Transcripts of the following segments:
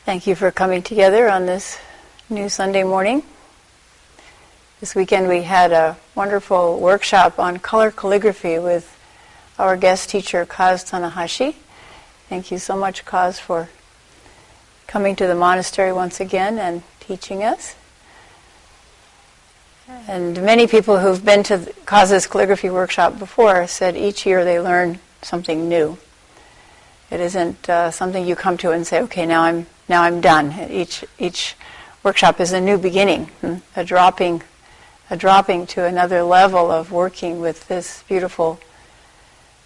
Thank you for coming together on this new Sunday morning. This weekend we had a wonderful workshop on color calligraphy with our guest teacher, Kaz Tanahashi. Thank you so much, Kaz, for coming to the monastery once again and teaching us. And many people who've been to Kaz's calligraphy workshop before said each year they learn something new. It isn't something you come to and say, okay, now I'm done. Each workshop is a new beginning, a dropping to another level of working with this beautiful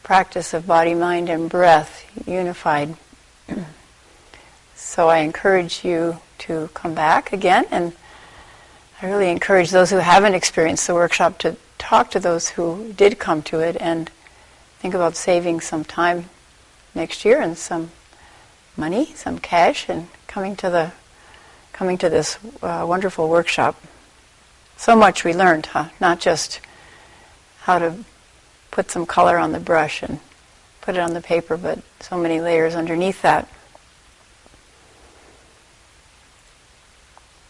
practice of body, mind, and breath unified. So I encourage you to come back again, and I really encourage those who haven't experienced the workshop to talk to those who did come to it and think about saving some time next year and some money, some cash, and coming to this wonderful workshop. So much we learned, huh? Not just how to put some color on the brush and put it on the paper, but so many layers underneath that.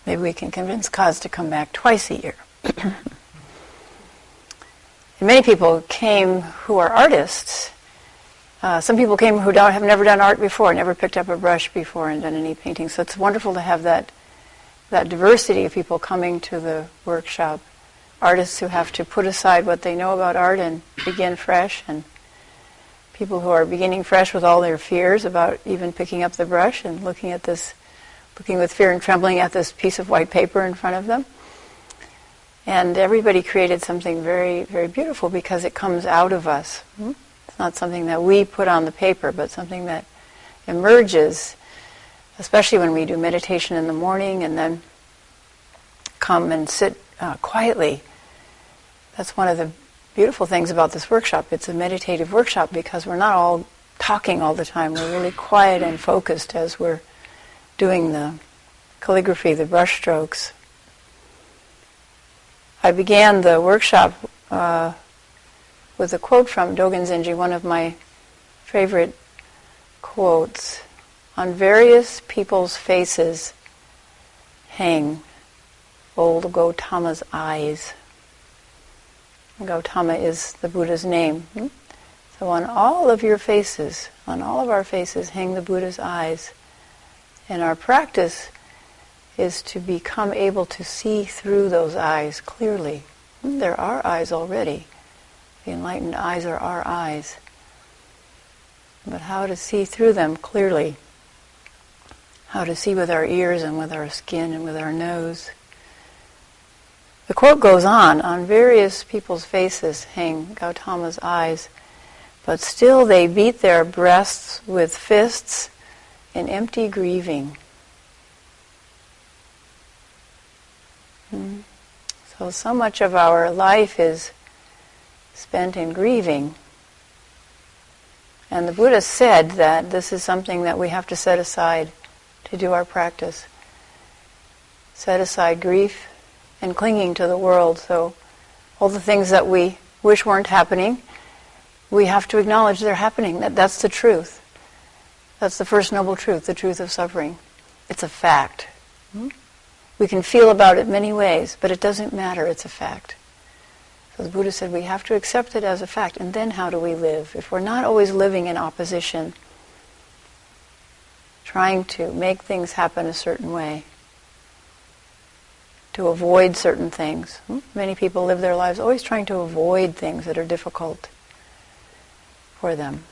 Maybe we can convince Kaz to come back twice a year. And many people came who are artists. Some people came who have never done art before, never picked up a brush before and done any painting. So it's wonderful to have that diversity of people coming to the workshop. Artists who have to put aside what they know about art and begin fresh, and people who are beginning fresh with all their fears about even picking up the brush and looking with fear and trembling at this piece of white paper in front of them. And everybody created something very, very beautiful because it comes out of us. It's not something that we put on the paper, but something that emerges, especially when we do meditation in the morning and then come and sit quietly. That's one of the beautiful things about this workshop. It's a meditative workshop because we're not all talking all the time. We're really quiet and focused as we're doing the calligraphy, the brush strokes. I began the workshop with a quote from Dogen Zenji, one of my favorite quotes. On various people's faces hang old Gautama's eyes. Gautama is the Buddha's name. So on all of your faces, on all of our faces, hang the Buddha's eyes. And our practice is to become able to see through those eyes clearly. There are eyes already. The enlightened eyes are our eyes. But how to see through them clearly. How to see with our ears and with our skin and with our nose. The quote goes on various people's faces hang Gautama's eyes, but still they beat their breasts with fists in empty grieving. So much of our life is spent in grieving. And the Buddha said that this is something that we have to set aside to do our practice. Set aside grief and clinging to the world. So all the things that we wish weren't happening, we have to acknowledge they're happening. That's the truth. That's the first noble truth, the truth of suffering. It's a fact. We can feel about it many ways, but it doesn't matter, it's a fact. So the Buddha said we have to accept it as a fact, and then how do we live? If we're not always living in opposition, trying to make things happen a certain way, to avoid certain things. Many people live their lives always trying to avoid things that are difficult for them.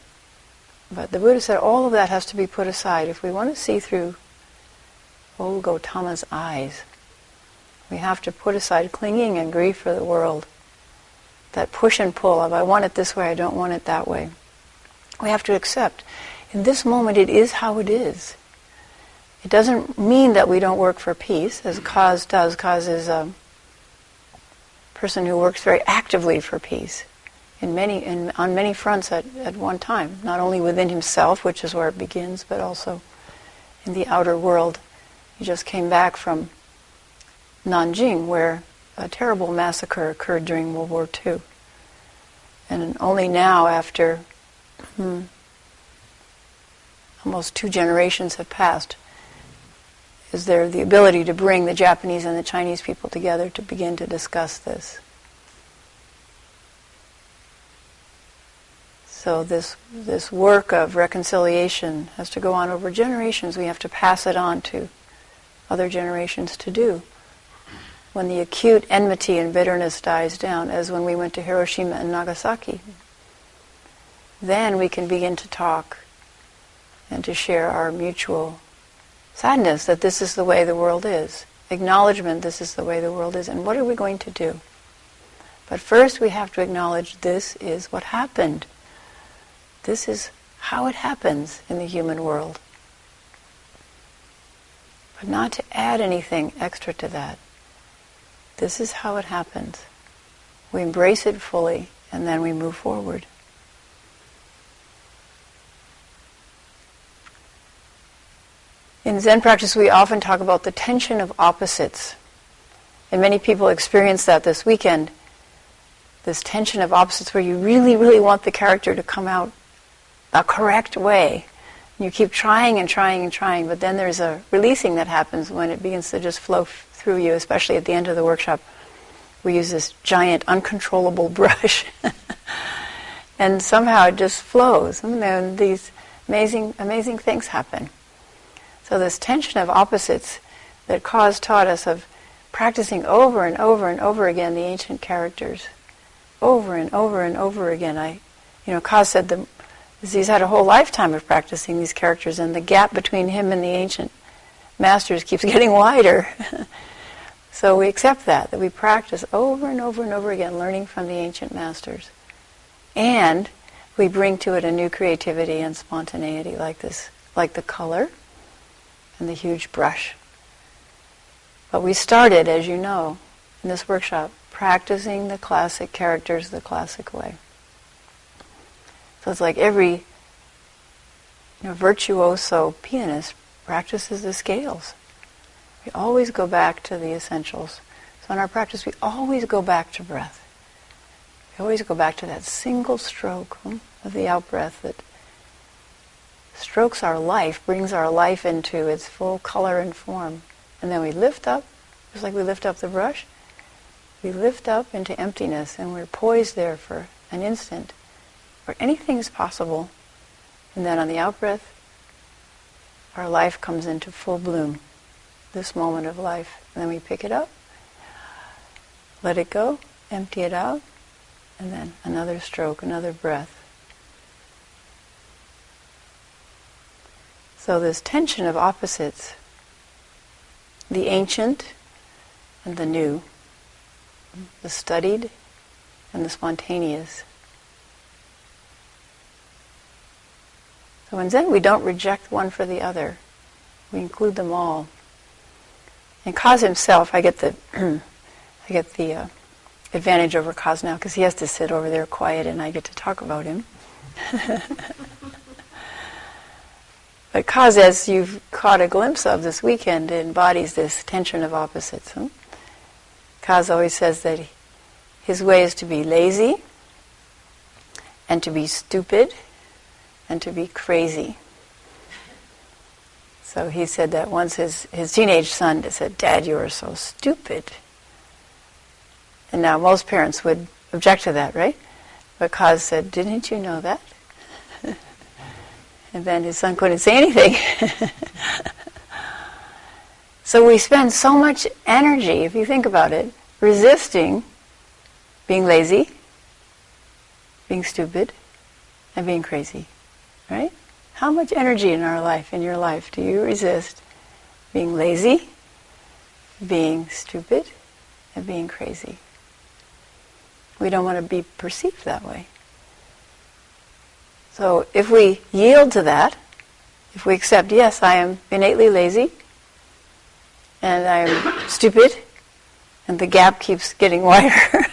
But the Buddha said all of that has to be put aside. If we want to see through old Gautama's eyes, we have to put aside clinging and grief for the world. That push and pull of I want it this way, I don't want it that way. We have to accept. In this moment it is how it is. It doesn't mean that we don't work for peace, as Kaz does. Kaz is a person who works very actively for peace on many fronts at one time, not only within himself, which is where it begins, but also in the outer world. He just came back from Nanjing, where a terrible massacre occurred during World War II. And only now, after almost 2 generations have passed, is there the ability to bring the Japanese and the Chinese people together to begin to discuss this. So this work of reconciliation has to go on over generations. We have to pass it on to other generations to do. When the acute enmity and bitterness dies down, as when we went to Hiroshima and Nagasaki, then we can begin to talk and to share our mutual sadness that this is the way the world is. Acknowledgement, this is the way the world is. And what are we going to do? But first we have to acknowledge this is what happened. This is how it happens in the human world. But not to add anything extra to that. This is how it happens. We embrace it fully, and then we move forward. In Zen practice, we often talk about the tension of opposites. And many people experience that this weekend. This tension of opposites where you really, really want the character to come out a correct way. You keep trying and trying and trying, but then there's a releasing that happens when it begins to just flow through you, especially at the end of the workshop. We use this giant, uncontrollable brush. And somehow it just flows. And then these amazing, amazing things happen. So this tension of opposites that Kaz taught us of practicing over and over and over again the ancient characters. Over and over and over again. Kaz said he's had a whole lifetime of practicing these characters, and the gap between him and the ancient masters keeps getting wider. So we accept that we practice over and over and over again, learning from the ancient masters. And we bring to it a new creativity and spontaneity like this, like the color and the huge brush. But we started, as you know, in this workshop, practicing the classic characters the classic way. So it's like every virtuoso pianist practices the scales. We always go back to the essentials. So in our practice, we always go back to breath. We always go back to that single stroke of the out-breath that strokes our life, brings our life into its full color and form. And then we lift up, just like we lift up the brush, we lift up into emptiness, and we're poised there for an instant where anything is possible. And then on the out-breath, our life comes into full bloom, this moment of life. And then we pick it up, let it go, empty it out, and then another stroke, another breath. So this tension of opposites, the ancient and the new, the studied and the spontaneous. So in Zen, we don't reject one for the other. We include them all. And Kaz himself, I get the advantage over Kaz now because he has to sit over there quiet and I get to talk about him. But Kaz, as you've caught a glimpse of this weekend, embodies this tension of opposites. Kaz always says that his way is to be lazy and to be stupid and to be crazy. So he said that once his teenage son said, "Dad, you are so stupid." And now most parents would object to that, right? But Kaz said, "Didn't you know that?" And then his son couldn't say anything. So we spend so much energy, if you think about it, resisting being lazy, being stupid, and being crazy, right? How much energy in our life, in your life, do you resist being lazy, being stupid, and being crazy? We don't want to be perceived that way. So if we yield to that, if we accept, yes, I am innately lazy, and I am stupid, and the gap keeps getting wider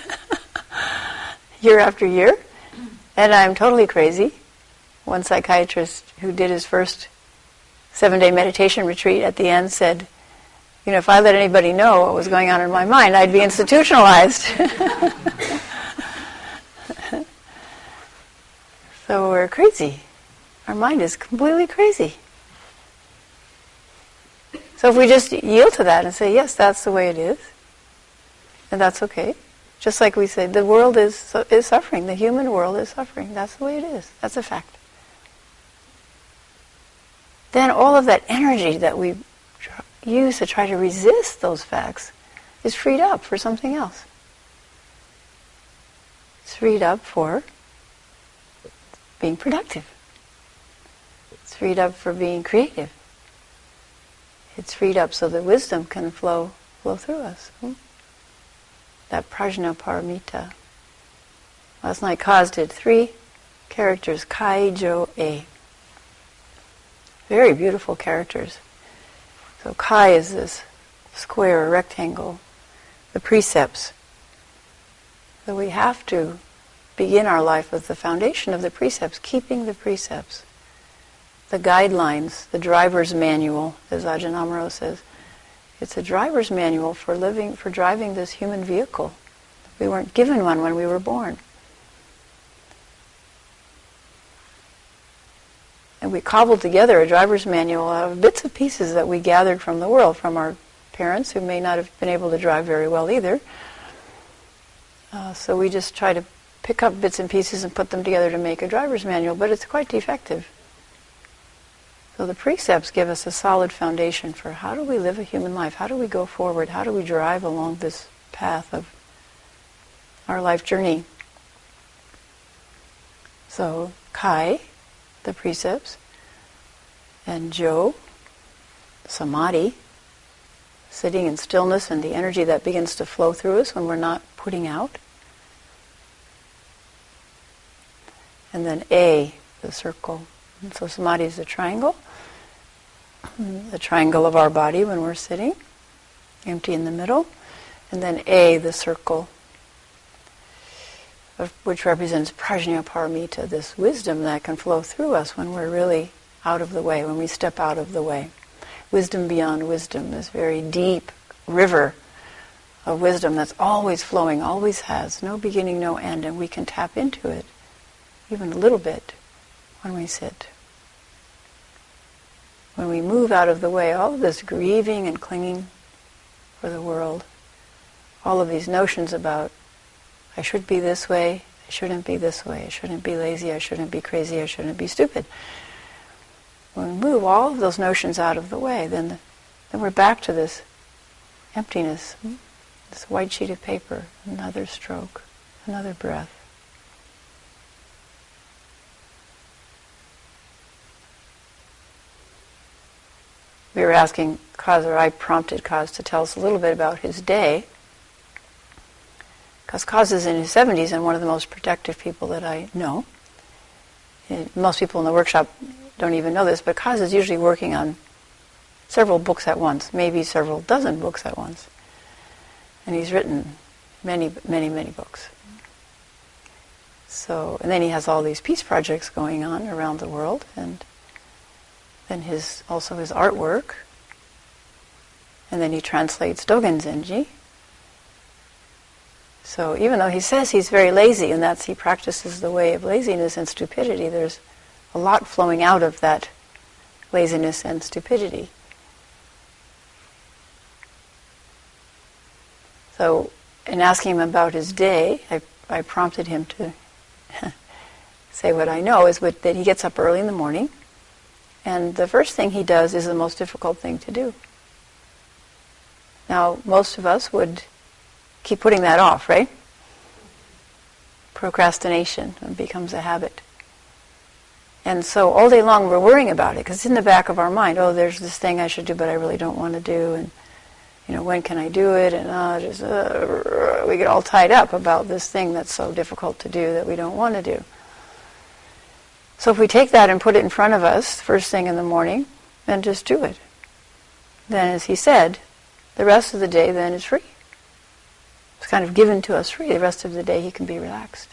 year after year, and I'm totally crazy. One psychiatrist who did his first 7-day meditation retreat at the end said, if I let anybody know what was going on in my mind, I'd be institutionalized. So we're crazy. Our mind is completely crazy. So if we just yield to that and say, yes, that's the way it is, and that's okay. Just like we say, the world is suffering. The human world is suffering. That's the way it is. That's a fact. Then all of that energy that we use to try to resist those facts is freed up for something else. It's freed up for being productive. It's freed up for being creative. It's freed up so that wisdom can flow through us. That prajna paramita. Last night Kaz did 3 characters, Kai, Jo, A. Very beautiful characters. So Kai is this square, rectangle, the precepts. So we have to begin our life with the foundation of the precepts, keeping the precepts. The guidelines, the driver's manual, as Ajahn Amaro says. It's a driver's manual for driving this human vehicle. We weren't given one when we were born. And we cobbled together a driver's manual out of bits and pieces that we gathered from the world, from our parents who may not have been able to drive very well either. So we just try to pick up bits and pieces and put them together to make a driver's manual, but it's quite defective. So the precepts give us a solid foundation for how do we live a human life? How do we go forward? How do we drive along this path of our life journey? So Kai, the precepts, and Jo, samadhi, sitting in stillness and the energy that begins to flow through us when we're not putting out. And then A, the circle. And so samadhi is the triangle of our body when we're sitting, empty in the middle. And then A, the circle, which represents prajna paramita, this wisdom that can flow through us when we're really out of the way, when we step out of the way. Wisdom beyond wisdom, this very deep river of wisdom that's always flowing, always has, no beginning, no end, and we can tap into it even a little bit when we sit. When we move out of the way, all of this grieving and clinging for the world, all of these notions about I should be this way, I shouldn't be this way, I shouldn't be lazy, I shouldn't be crazy, I shouldn't be stupid. When we move all of those notions out of the way, then we're back to this emptiness, this white sheet of paper, another stroke, another breath. We were asking Kaz, or I prompted Kaz to tell us a little bit about his day, because Kaz is in his 70s and one of the most protective people that I know. Most people in the workshop don't even know this, but Kaz is usually working on several books at once, maybe several dozen books at once. And he's written many, many, many books. So, and then he has all these peace projects going on around the world, and then also his artwork, and then he translates Dogen Zenji. So even though he says he's very lazy, and he practices the way of laziness and stupidity, there's a lot flowing out of that laziness and stupidity. So in asking him about his day, I prompted him to say what I know is that he gets up early in the morning, and the first thing he does is the most difficult thing to do. Now, most of us would keep putting that off, right? Procrastination becomes a habit. And so all day long we're worrying about it, because it's in the back of our mind. Oh, there's this thing I should do, but I really don't want to do, and when can I do it? And we get all tied up about this thing that's so difficult to do that we don't want to do. So if we take that and put it in front of us first thing in the morning, then just do it. Then, as he said, the rest of the day then is free. It's kind of given to us free. The rest of the day he can be relaxed.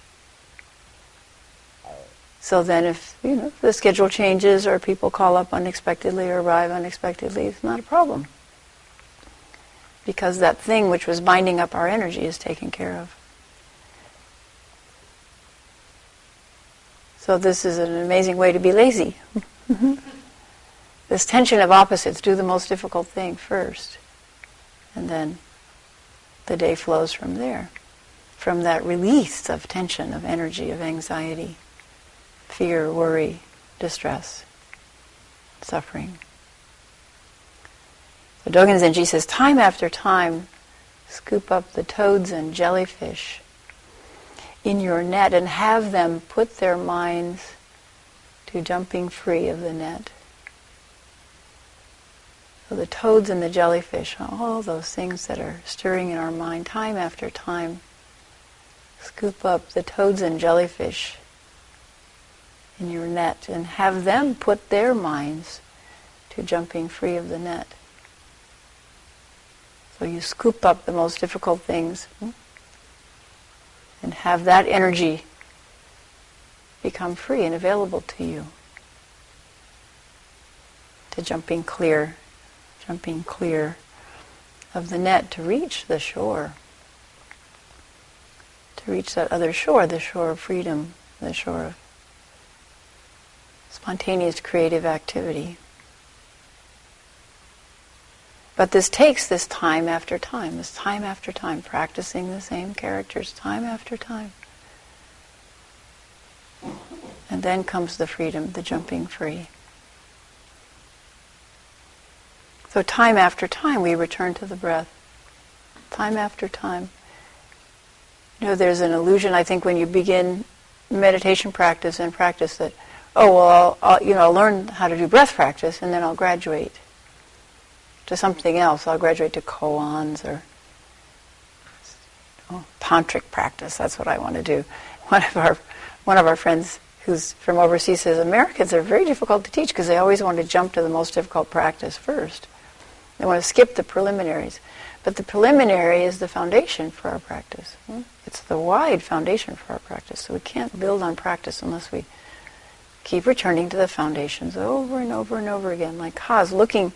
So then if, the schedule changes or people call up unexpectedly or arrive unexpectedly, it's not a problem. Because that thing which was binding up our energy is taken care of. So this is an amazing way to be lazy. This tension of opposites, do the most difficult thing first. And then the day flows from there. From that release of tension, of energy, of anxiety, fear, worry, distress, suffering. So Dogen Zenji says, time after time, scoop up the toads and jellyfish in your net and have them put their minds to jumping free of the net. So the toads and the jellyfish, all those things that are stirring in our mind time after time, scoop up the toads and jellyfish in your net and have them put their minds to jumping free of the net. So you scoop up the most difficult things and have that energy become free and available to you, to jumping clear of the net, to reach the shore, to reach that other shore, the shore of freedom, the shore of spontaneous creative activity. But this takes this time after time, practicing the same characters time after time. And then comes the freedom, the jumping free. So time after time we return to the breath. Time after time. There's an illusion, I think, when you begin meditation practice and practice that, I'll learn how to do breath practice and then I'll graduate to something else. I'll graduate to koans or tantric practice. That's what I want to do. One of our friends who's from overseas says Americans are very difficult to teach because they always want to jump to the most difficult practice first. They want to skip the preliminaries. But the preliminary is the foundation for our practice. It's the wide foundation for our practice. So we can't build on practice unless we keep returning to the foundations over and over and over again. Like Kaz looking,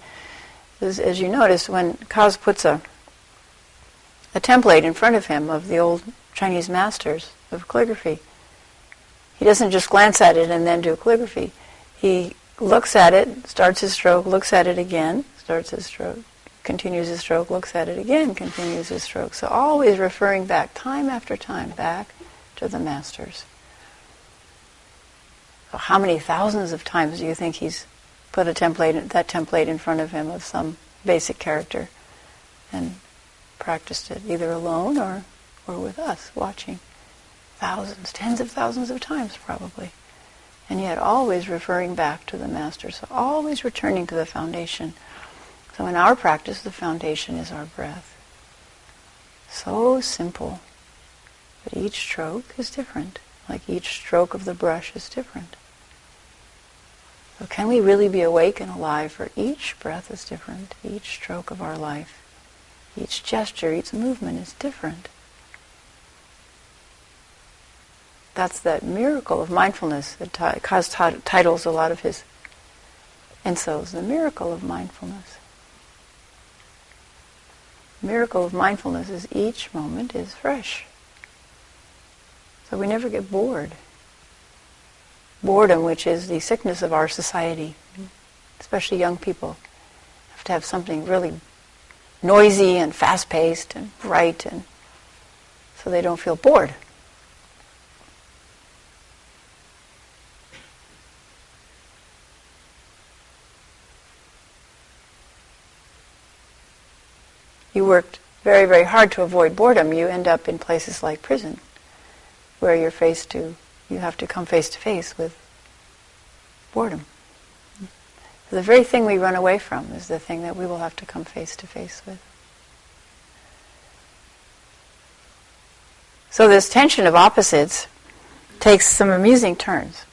as you notice, when Kaz puts a template in front of him of the old Chinese masters of calligraphy, he doesn't just glance at it and then do calligraphy. He looks at it, starts his stroke, looks at it again, starts his stroke, continues his stroke, looks at it again, continues his stroke. So always referring back, time after time, back to the masters. So how many thousands of times do you think he's put that template in front of him of some basic character and practiced it, either alone or with us, watching? Thousands, tens of thousands of times probably. And yet always referring back to the master. So always returning to the foundation. So in our practice, the foundation is our breath. So simple. But each stroke is different. Like each stroke of the brush is different. So can we really be awake and alive? For each breath is different. Each stroke of our life. Each gesture, each movement is different. That's that miracle of mindfulness that Kaz titles a lot of his ensos, the miracle of mindfulness. The miracle of mindfulness is each moment is fresh. So we never get bored. Boredom, which is the sickness of our society, especially young people, have to have something really noisy and fast-paced and bright, and so they don't feel bored. You worked very, very hard to avoid boredom. You end up in places like prison, where you have to come face to face with boredom. The very thing we run away from is the thing that we will have to come face to face with. So this tension of opposites takes some amusing turns.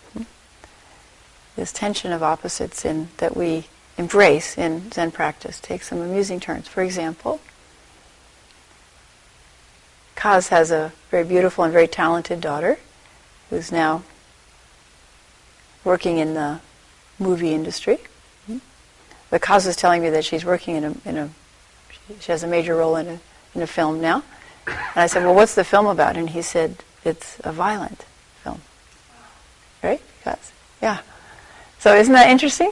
This tension of opposites that we embrace in Zen practice takes some amusing turns. For example, Kaz has a very beautiful and very talented daughter who's now working in the movie industry. But Kaz was telling me that she's working she has a major role in a film now. And I said, well, what's the film about? And he said, it's a violent film. Right, Kaz? Yeah. So isn't that interesting?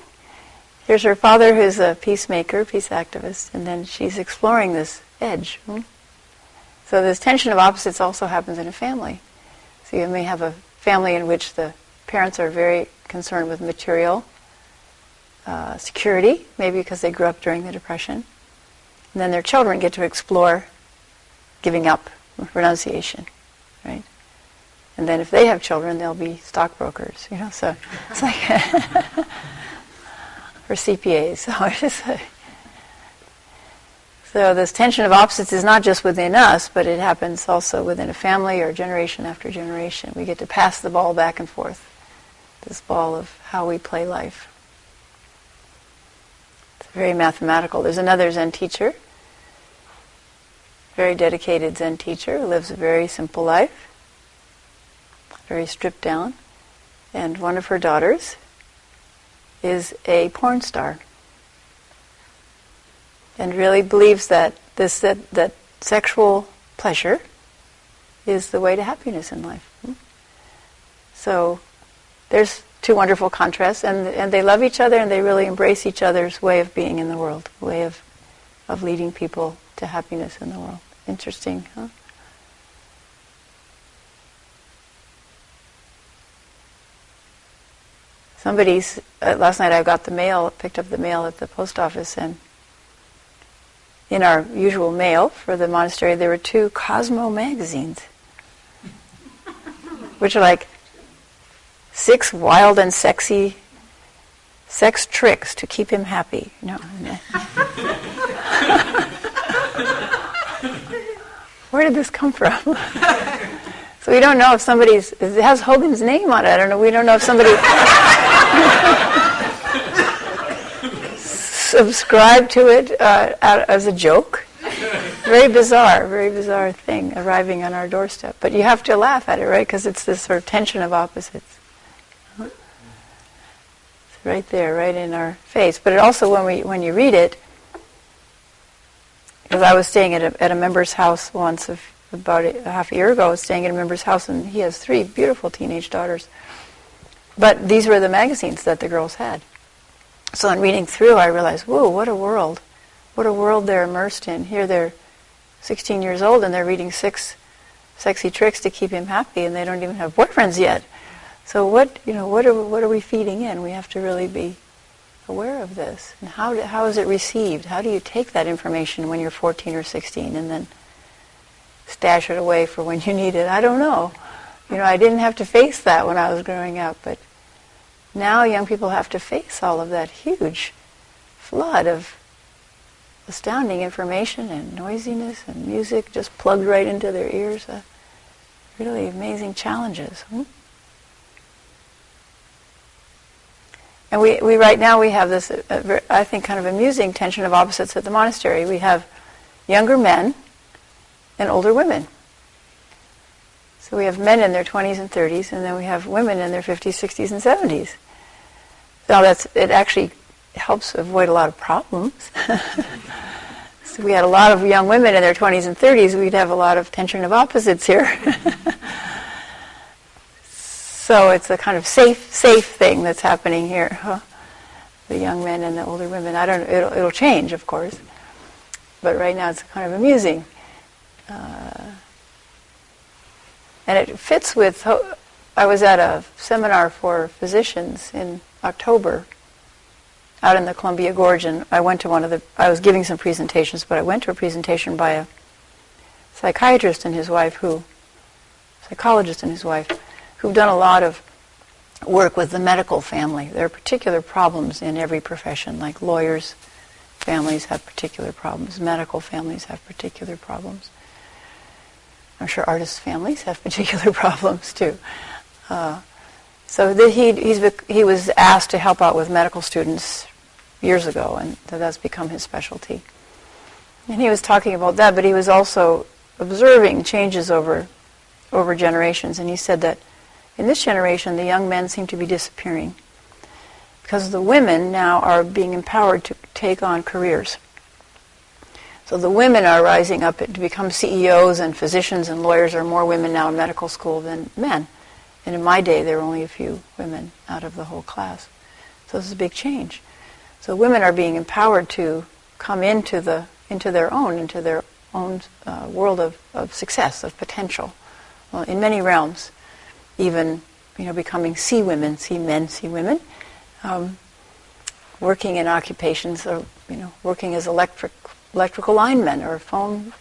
Here's her father, who's a peacemaker, peace activist, and then she's exploring this edge. So this tension of opposites also happens in a family. So you may have a family in which the parents are very concerned with material security, maybe because they grew up during the Depression. And then their children get to explore giving up, renunciation, right? And then if they have children, they'll be stockbrokers, so it's like or CPAs. So this tension of opposites is not just within us, but it happens also within a family or generation after generation. We get to pass the ball back and forth, this ball of how we play life. It's very mathematical. There's another Zen teacher, very dedicated Zen teacher who lives a very simple life, very stripped down, and one of her daughters is a porn star, and really believes that that sexual pleasure is the way to happiness in life. So there's two wonderful contrasts, and they love each other, and they really embrace each other's way of being in the world, way of leading people to happiness in the world. Interesting, huh? Last night I picked up the mail at the post office, and in our usual mail for the monastery there were 2 Cosmo magazines, which are like 6 wild and sexy sex tricks to keep him happy. Where did this come from? So we don't know if it has Hogan's name on it. I don't know. We don't know if somebody subscribed to it as a joke. Very bizarre thing arriving on our doorstep. But you have to laugh at it, right? Because it's this sort of tension of opposites. It's right there, right in our face. But it also, when you read it, because I was staying at a member's house once about a half a year ago. I was staying at a member's house, and he has 3 beautiful teenage daughters. But these were the magazines that the girls had. So in reading through, I realized, whoa, what a world. What a world they're immersed in. Here they're 16 years old, and they're reading 6 sexy tricks to keep him happy, and they don't even have boyfriends yet. So what are we feeding in? We have to really be aware of this. And how is it received? How do you take that information when you're 14 or 16 and then stash it away for when you need it? I don't know. I didn't have to face that when I was growing up, but now young people have to face all of that huge flood of astounding information and noisiness and music just plugged right into their ears. Really amazing challenges. And we right now we have this, I think, kind of amusing tension of opposites at the monastery. We have younger men and older women. So we have men in their 20s and 30s, and then we have women in their 50s, 60s, and 70s. So it actually helps avoid a lot of problems. So we had a lot of young women in their 20s and 30s, we'd have a lot of tension of opposites here. So it's a kind of safe thing that's happening here. The young men and the older women. I don't know, it'll change, of course. But right now it's kind of amusing. And it fits with, I was at a seminar for physicians in October out in the Columbia Gorge, and I went to I was giving some presentations, but I went to a presentation by a psychologist and his wife, who've done a lot of work with the medical family. There are particular problems in every profession, like lawyers' families have particular problems, medical families have particular problems. I'm sure artists' families have particular problems too. So he was asked to help out with medical students years ago, and that's become his specialty. And he was talking about that, but he was also observing changes over generations, and he said that in this generation, the young men seem to be disappearing because the women now are being empowered to take on careers. So the women are rising up to become CEOs, and physicians and lawyers are more women now in medical school than men. And in my day, there were only a few women out of the whole class. So this is a big change. So women are being empowered to come into their own world of success, of potential, in many realms. Even, becoming sea women, sea men, sea women, working in occupations, or working as electrical linemen or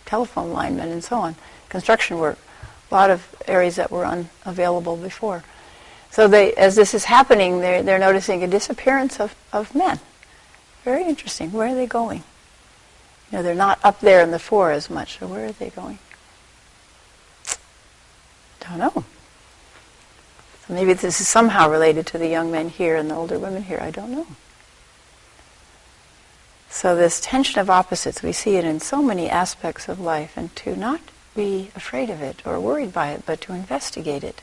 telephone linemen, and so on. Construction work, a lot of areas that were unavailable before. So as this is happening, they're noticing a disappearance of men. Very interesting. Where are they going? They're not up there in the fore as much. So where are they going? Don't know. So maybe this is somehow related to the young men here and the older women here. I don't know. So this tension of opposites, we see it in so many aspects of life, and to not be afraid of it or worried by it, but to investigate it.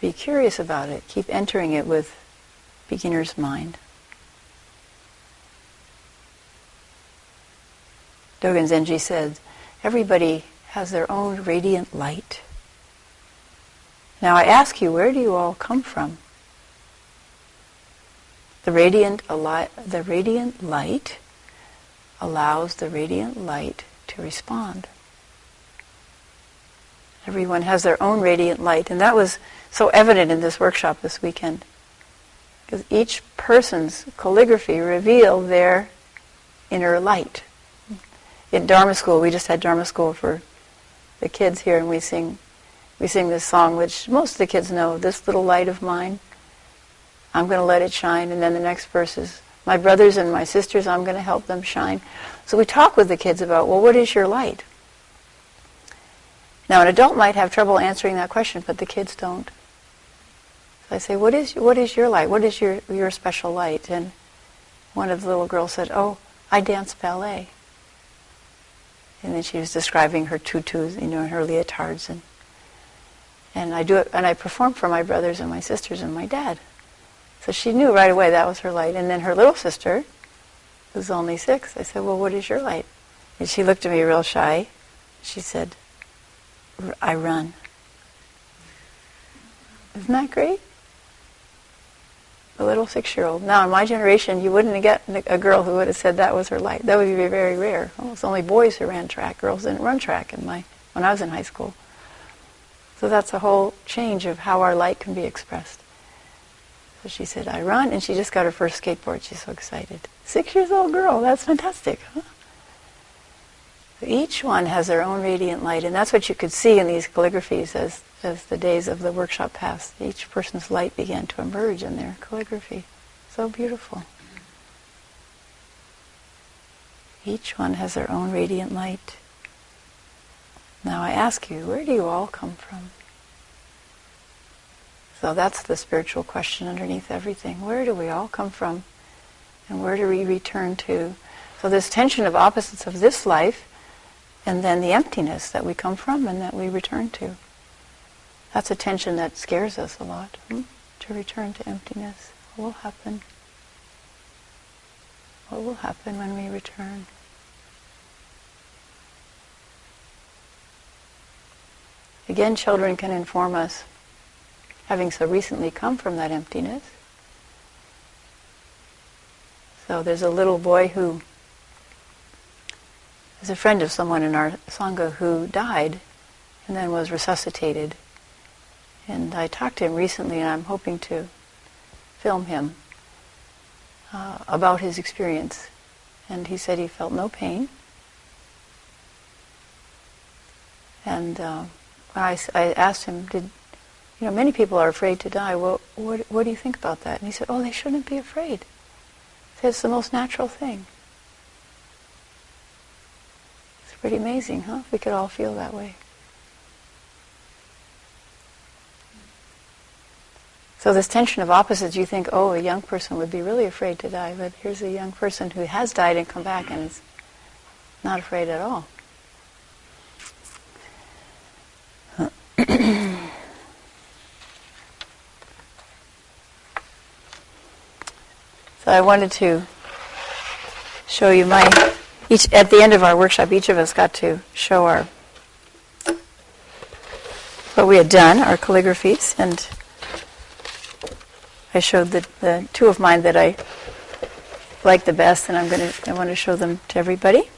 Be curious about it. Keep entering it with beginner's mind. Dogen Zenji said, everybody has their own radiant light. Now I ask you, where do you all come from? The radiant light allows the radiant light to respond. Everyone has their own radiant light, and that was so evident in this workshop this weekend. Because each person's calligraphy revealed their inner light. In Dharma school, we just had Dharma school for the kids here, and we sing this song, which most of the kids know, "This little light of mine, I'm going to let it shine," and then the next verse is, "My brothers and my sisters, I'm going to help them shine." So we talk with the kids about, well, what is your light? Now, an adult might have trouble answering that question, but the kids don't. So I say, what is your light? What is your special light? And one of the little girls said, "Oh, I dance ballet." And then she was describing her tutus, her leotards, and I do it, and I perform for my brothers and my sisters and my dad. So she knew right away that was her light. And then her little sister, who's only 6, I said, "Well, what is your light?" And she looked at me real shy. She said, "I run." Isn't that great? A little 6-year-old. Now, in my generation, you wouldn't get a girl who would have said that was her light. That would be very rare. Well, it's only boys who ran track. Girls didn't run track when I was in high school. So that's a whole change of how our light can be expressed. So she said, "I run," and she just got her first skateboard. She's so excited. 6-year-old girl. That's fantastic, huh? So each one has their own radiant light, and that's what you could see in these calligraphies as the days of the workshop passed. Each person's light began to emerge in their calligraphy. So beautiful. Each one has their own radiant light. Now I ask you, where do you all come from? So that's the spiritual question underneath everything. Where do we all come from? And where do we return to? So this tension of opposites of this life, and then the emptiness that we come from and that we return to. That's a tension that scares us a lot. To return to emptiness. What will happen? What will happen when we return? Again, children can inform us, having so recently come from that emptiness. So there's a little boy who is a friend of someone in our Sangha who died and then was resuscitated. And I talked to him recently, and I'm hoping to film him about his experience. And he said he felt no pain. And I asked him, many people are afraid to die. Well, what do you think about that? And he said, they shouldn't be afraid. He said, it's the most natural thing. It's pretty amazing, huh? If we could all feel that way. So this tension of opposites, you think, a young person would be really afraid to die, but here's a young person who has died and come back and is not afraid at all. So I wanted to show you at the end of our workshop, each of us got to show what we had done, our calligraphies, and I showed the two of mine that I like the best, and I want to show them to everybody.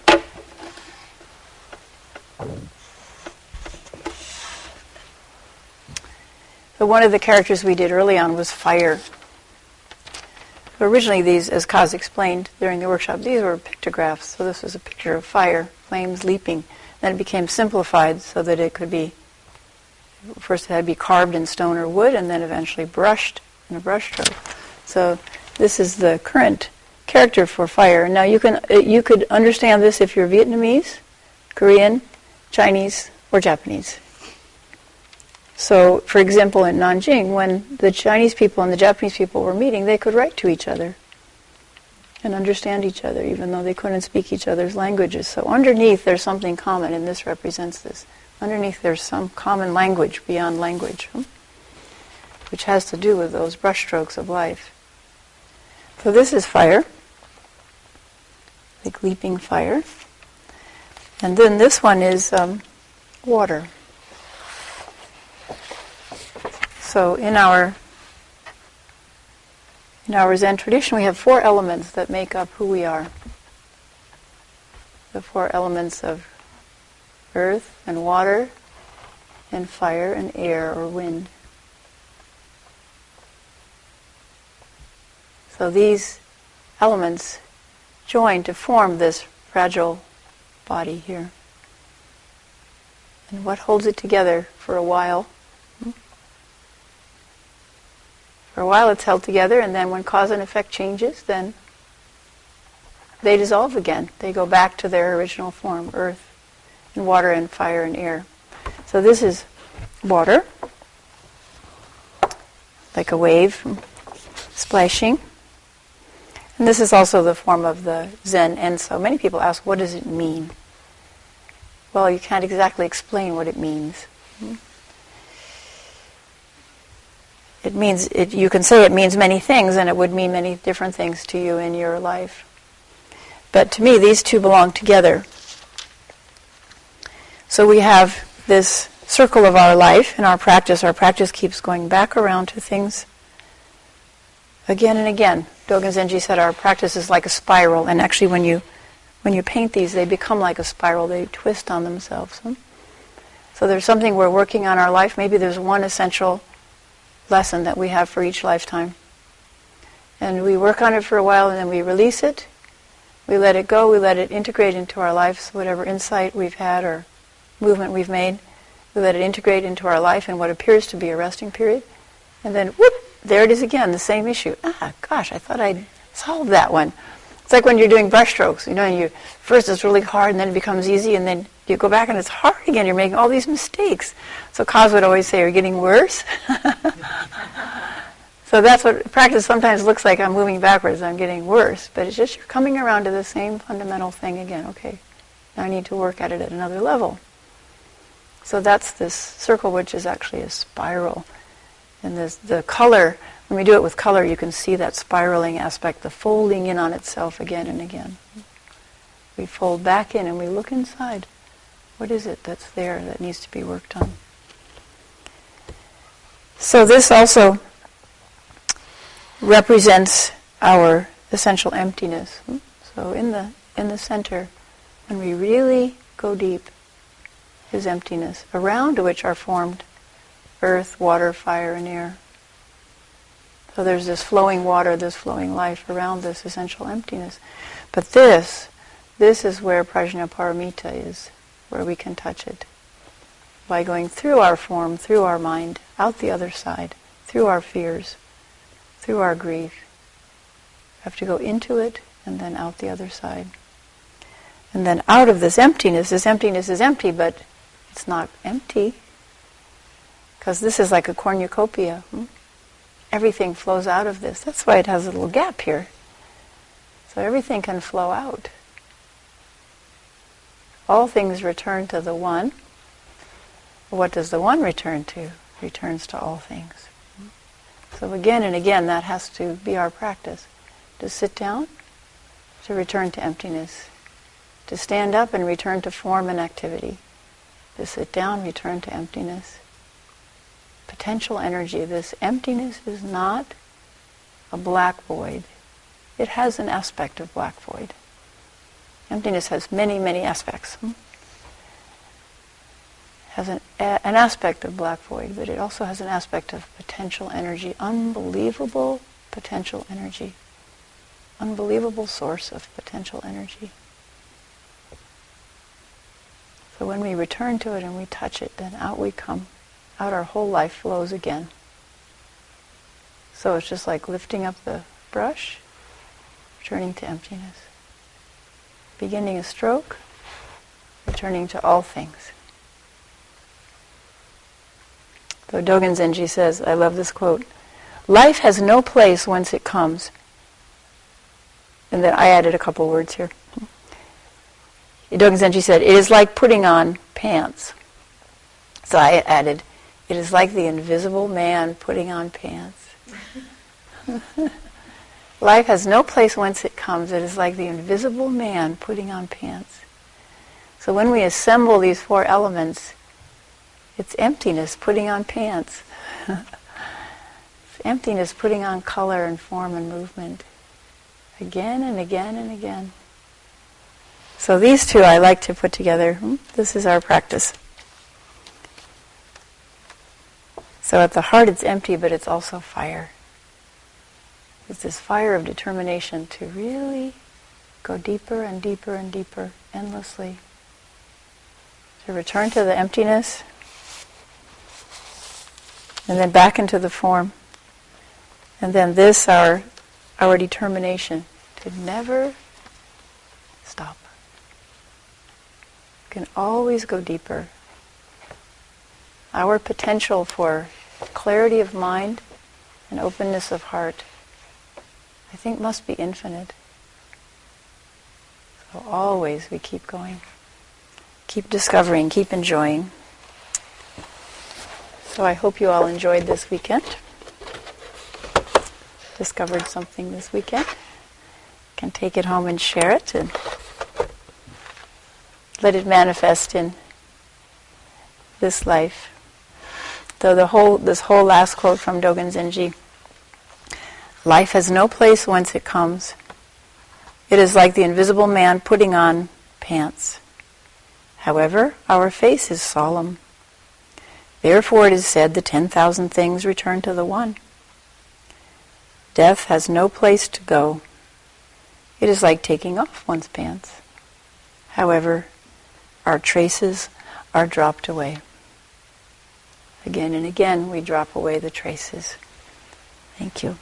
So one of the characters we did early on was fire. Originally these, as Kaz explained during the workshop, these were pictographs. So this was a picture of fire, flames leaping. Then it became simplified so that it could be, first it had to be carved in stone or wood, and then eventually brushed in a brush stroke. So this is the current character for fire. Now you could understand this if you're Vietnamese, Korean, Chinese, or Japanese. So, for example, in Nanjing, when the Chinese people and the Japanese people were meeting, they could write to each other and understand each other, even though they couldn't speak each other's languages. So underneath, there's something common, and this represents this. Underneath, there's some common language beyond language, which has to do with those brushstrokes of life. So this is fire, like leaping fire. And then this one is water. So in our Zen tradition, we have 4 elements that make up who we are. The 4 elements of earth and water and fire and air or wind. So these elements join to form this fragile body here. And what holds it together for a while? For a while it's held together, and then when cause and effect changes, then they dissolve again. They go back to their original form, earth and water and fire and air. So this is water, like a wave splashing. And this is also the form of the Zen Enso. Many people ask, what does it mean? Well, you can't exactly explain what it means. It means, you can say it means many things, and it would mean many different things to you in your life. But to me, these two belong together. So we have this circle of our life in our practice. Our practice keeps going back around to things again and again. Dogen Zenji said our practice is like a spiral, and actually when you paint these, they become like a spiral. They twist on themselves. So there's something we're working on our life. Maybe there's one essential lesson that we have for each lifetime. And we work on it for a while, and then we release it. We let it go. We let it integrate into our lives, whatever insight we've had or movement we've made. We let it integrate into our life in what appears to be a resting period. And then, whoop, there it is again, the same issue. Gosh, I thought I'd solved that one. It's like when you're doing brush strokes, and first it's really hard, and then it becomes easy, and then you go back and it's hard again. You're making all these mistakes. So Kaz would always say, "Are you getting worse?" So that's what practice sometimes looks like. I'm moving backwards. I'm getting worse. But it's just you're coming around to the same fundamental thing again. Okay, now I need to work at it at another level. So that's this circle, which is actually a spiral. And the color, when we do it with color, you can see that spiraling aspect, the folding in on itself again and again. We fold back in and we look inside. What is it that's there that needs to be worked on? So this also represents our essential emptiness. So in the center, when we really go deep, is emptiness, around which are formed earth, water, fire, and air. So there's this flowing water, this flowing life around this essential emptiness. But this is where Prajnaparamita is, where we can touch it. By going through our form, through our mind, out the other side, through our fears, through our grief. We have to go into it and then out the other side. And then out of this emptiness is empty, but it's not empty. Because this is like a cornucopia. Everything flows out of this. That's why it has a little gap here. So everything can flow out. All things return to the One. What does the One return to? Returns to all things. So again and again, that has to be our practice. To sit down, to return to emptiness. To stand up and return to form and activity. To sit down, return to emptiness. Potential energy. This emptiness is not a black void, it has an aspect of black void. Emptiness has many, many aspects. Has an aspect of black void, but it also has an aspect of potential energy, unbelievable potential energy, unbelievable source of potential energy. So when we return to it and we touch it, then out we come. Out our whole life flows again. So it's just like lifting up the brush, returning to emptiness. Beginning a stroke, returning to all things. So Dogen Zenji says, I love this quote, life has no place whence it comes. And then I added a couple words here. Dogen Zenji said, it is like putting on pants. So I added, it is like the invisible man putting on pants. Life has no place whence it comes. It is like the invisible man putting on pants. So when we assemble these four elements, it's emptiness putting on pants. It's emptiness putting on color and form and movement. Again and again and again. So these two I like to put together. This is our practice. So at the heart it's empty, but it's also fire. It's this fire of determination to really go deeper and deeper and deeper, endlessly. To return to the emptiness, and then back into the form. And then this, our determination to never stop. You can always go deeper. Our potential for clarity of mind and openness of heart, I think, must be infinite. So always we keep going. Keep discovering, keep enjoying. So I hope you all enjoyed this weekend. Discovered something this weekend. Can take it home and share it and let it manifest in this life. Though this whole last quote from Dogen Zenji, life has no place whence it comes. It is like the invisible man putting on pants. However, our face is solemn. Therefore it is said the 10,000 things return to the one. Death has no place to go. It is like taking off one's pants. However, our traces are dropped away. Again and again we drop away the traces. Thank you.